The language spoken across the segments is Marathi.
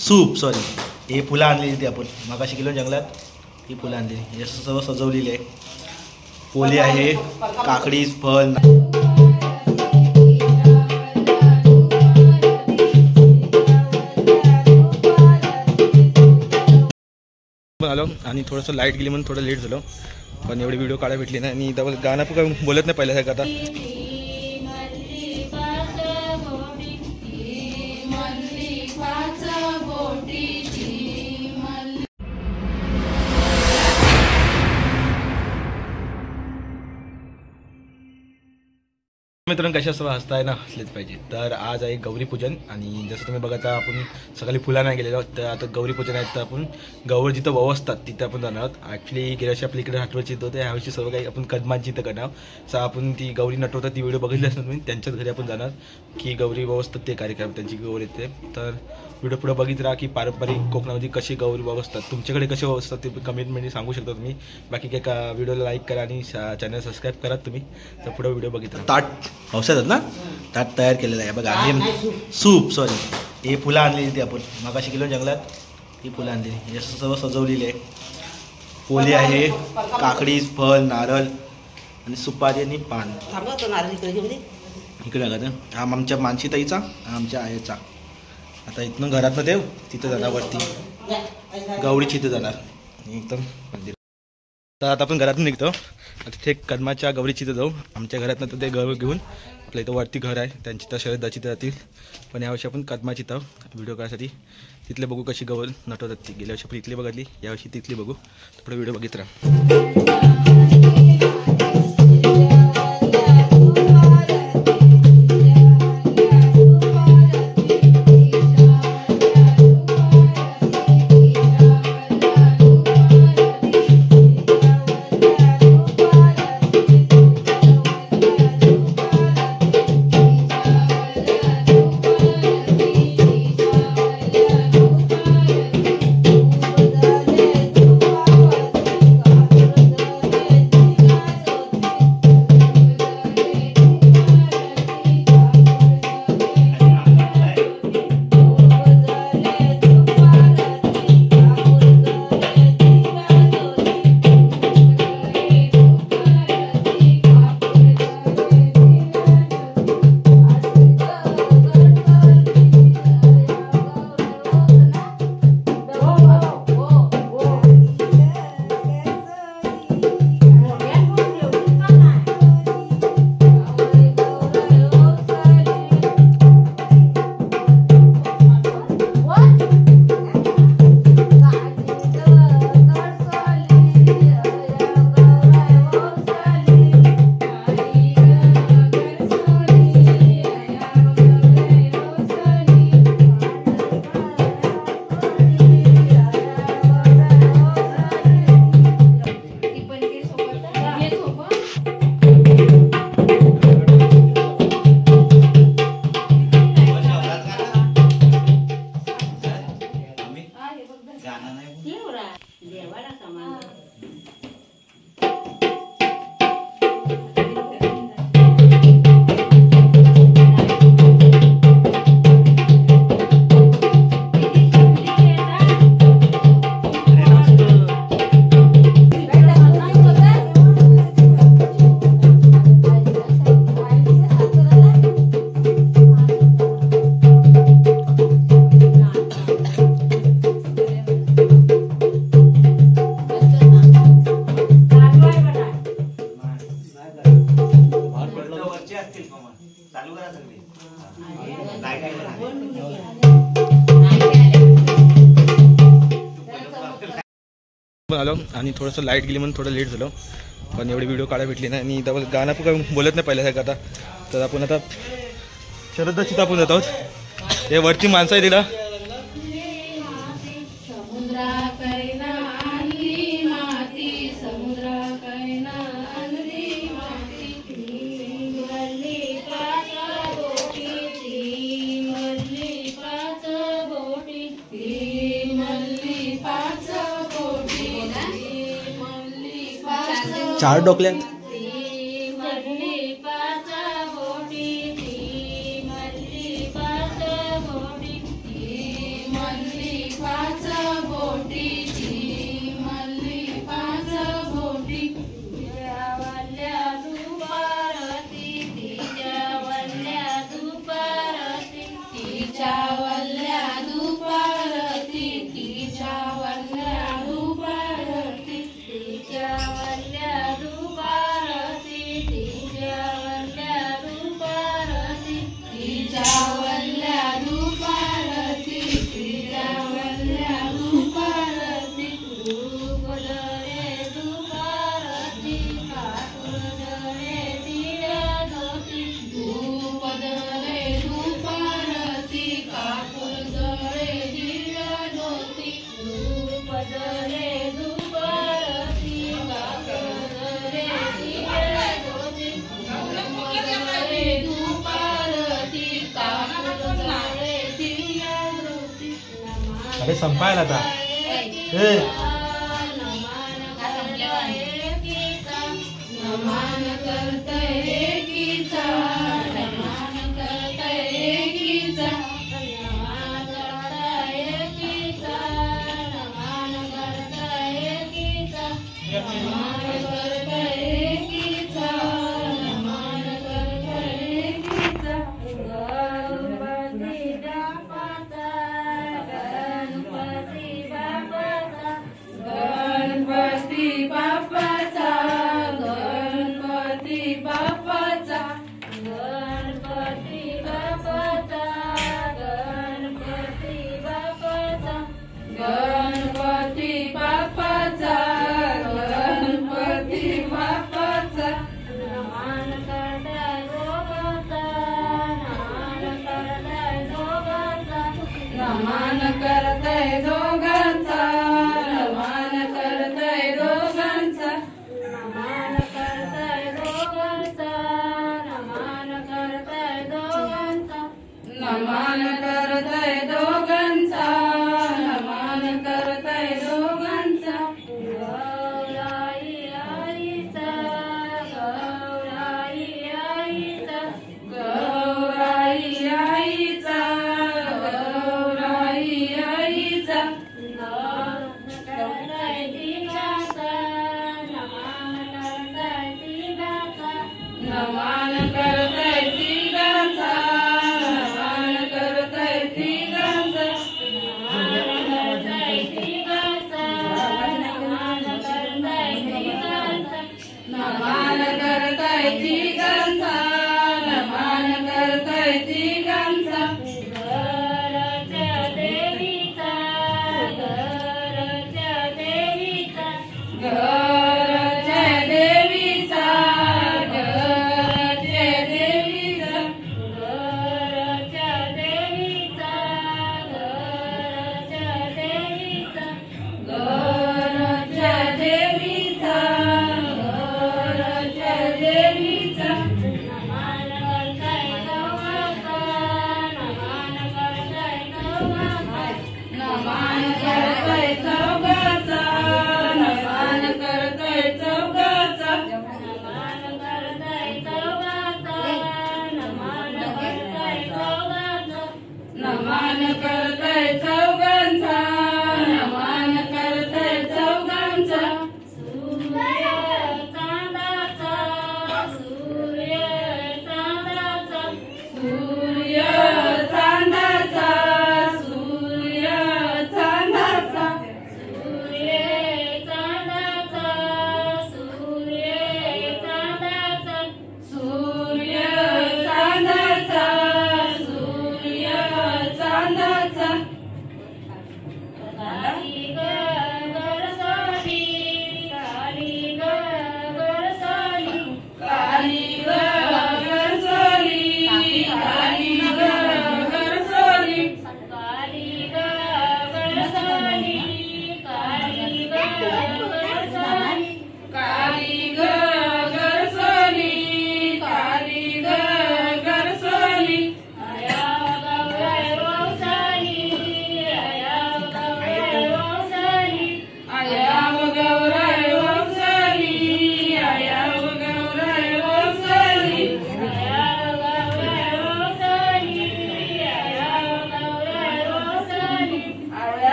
सूप सॉरी हे फुलं आणलेली ती आपण मगाशी गेलो जंगलात ही फुलं आणलेली हे सर्व सजवलेली आहे. पोली आहे, काकडी, फळ आलो आणि थोडंसं लाईट गेली म्हणून थोडं लेट झालो पण एवढी व्हिडिओ काढायला भेटली नाही आणि डबल गाणं पण काय बोलत नाही पहिल्यासारखं आता. मित्रांनो कशा सर्व हसताय ना असलेच पाहिजे. तर आज आहे गौरी पूजन आणि जसं तुम्ही बघता आपण सकाळी फुला नाही गेलेलो तर आता गौरी पूजन आहे तर आपण गौर जिथं ववसतात तिथं आपण जाणार आहोत. ॲक्च्युली गेल्या वर्षी आपल्या इकडे हटवायची होतं ह्या वर्षी सर्व काही आपण कदमांची इथं करणार आहोत. आपण ती गौरी नटवतात ती व्हिडिओ बघितली असणार तुम्ही त्यांच्याच घरी आपण जाणार की गौरी ववसतात ते कार्यक्रम त्यांची गौर येते. तर व्हिडिओ पुढे बघित राहा की पारंपरिक कोकणामध्ये कशी गौरी ववसतात तुमच्याकडे कसे ववसतात ते कमेंटमध्ये सांगू शकता तुम्ही. बाकी काय का व्हिडिओला लाईक करा आणि चॅनल सबस्क्राईब करा तुम्ही. तर पुढे व्हिडिओ बघित राहा. ताट औषधात ना ताट तयार केलेलं आहे बघा. हे सूप सॉरी हे फुलं आणलेली ती आपण मगाशी गेलो जंगलात ही फुलं आणलेली हे सर्व सजवलेली आहे. पोली आहे, काकडी, फळ, नारळ आणि सुपारी आणि पान. इकडे बघा हा आमच्या मानसीताईचा आमच्या आईचा. आता इथनं घरातनं देव तिथं जाणार वरती गौरीची इथं जाणार एकदम मंदिर. तर आता आपण घरातून निघतो आता तिथे कदमाच्या गौरीची इथं जाऊ. आमच्या घरातनं तर ते गौर घेऊन आपल्या इथं वरती घर आहे त्यांची तर शरदाची तर जातील पण यावर्षी आपण कदमाची इथं व्हिडिओ करायसाठी तिथले बघू कशी गौर नटवतात ती. गेल्या वर्षी आपण इथली बघितली यावर्षी तिथली बघू. पुढे व्हिडिओ बघित राहा. आलो आणि थोडंसं लाईट गेली म्हणून थोडं लेट झालो पण एवढी व्हिडिओ काढायला भेटली नाही आणि डबल गाणं पण काय बोलत नाही पहिल्यासारखं आता. तर आपण आता शरदाची आपण जात आहोत. हे वरची माणसं आहे तिला चार डोकल्यात अरे संपायला आता हे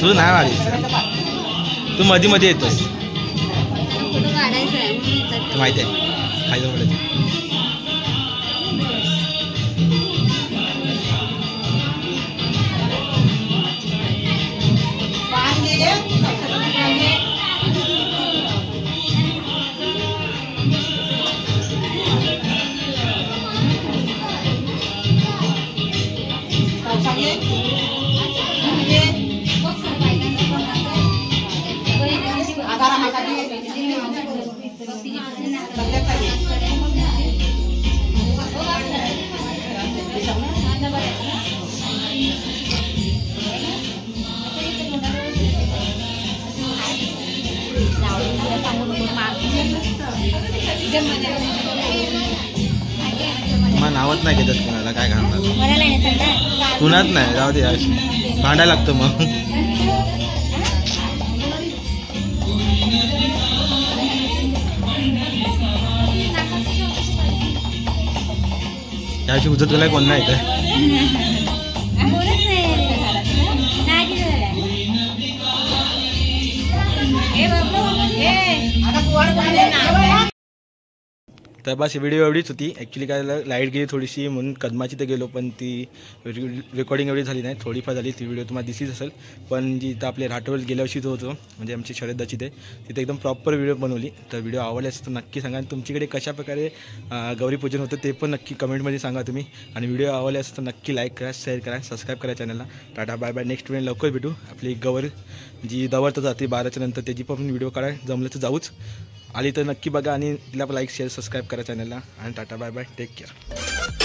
तू नाही आलीस, तू मध्ये मध्ये येतोस माहिती आहे खायचं पडायचं. मग नावच नाही घेतात कोणाला, काय करणार कुणाच नाही, जाऊ दे भांडायला लागतं मग. याची उजत गेला कोण नाही येत. तर बस व्हिडिओ एवढीच होती. ॲक्च्युली काय झालं, लाईट गेली थोडीशी म्हणून कदमाची तर गेलो, पण ती रेकॉर्डिंग एवढी झाली नाही, थोडीफार झाली. ती व्हिडिओ तुम्हाला दिसलीच असेल. पण जी इथं आपले राठोल गेल्या वर्षी जो होतो म्हणजे आमची शरदाची ते तिथे एकदम प्रॉपर व्हिडिओ बनवली. तर व्हिडिओ आवडले असेल तर नक्की सांगा. आणि तुमच्याकडे कशाप्रकारे गौरीपूजन होतं ते पण नक्की कमेंटमध्ये सांगा तुम्ही. आणि व्हिडिओ आवडले असेल तर नक्की लाईक करा, शेअर करा, सबस्क्राईब करा चॅनलला. Tata bye bye. Next video लवकर भेटू. आपली गौर जी दवरतं जाते 12च्या नंतर त्याची पण व्हिडिओ काढा, जमलं तर जाऊच. आली तर नक्की बघा आणि तिला लाईक शेअर सबस्क्राईब करा चॅनलला. आणि tata bye bye. Take care.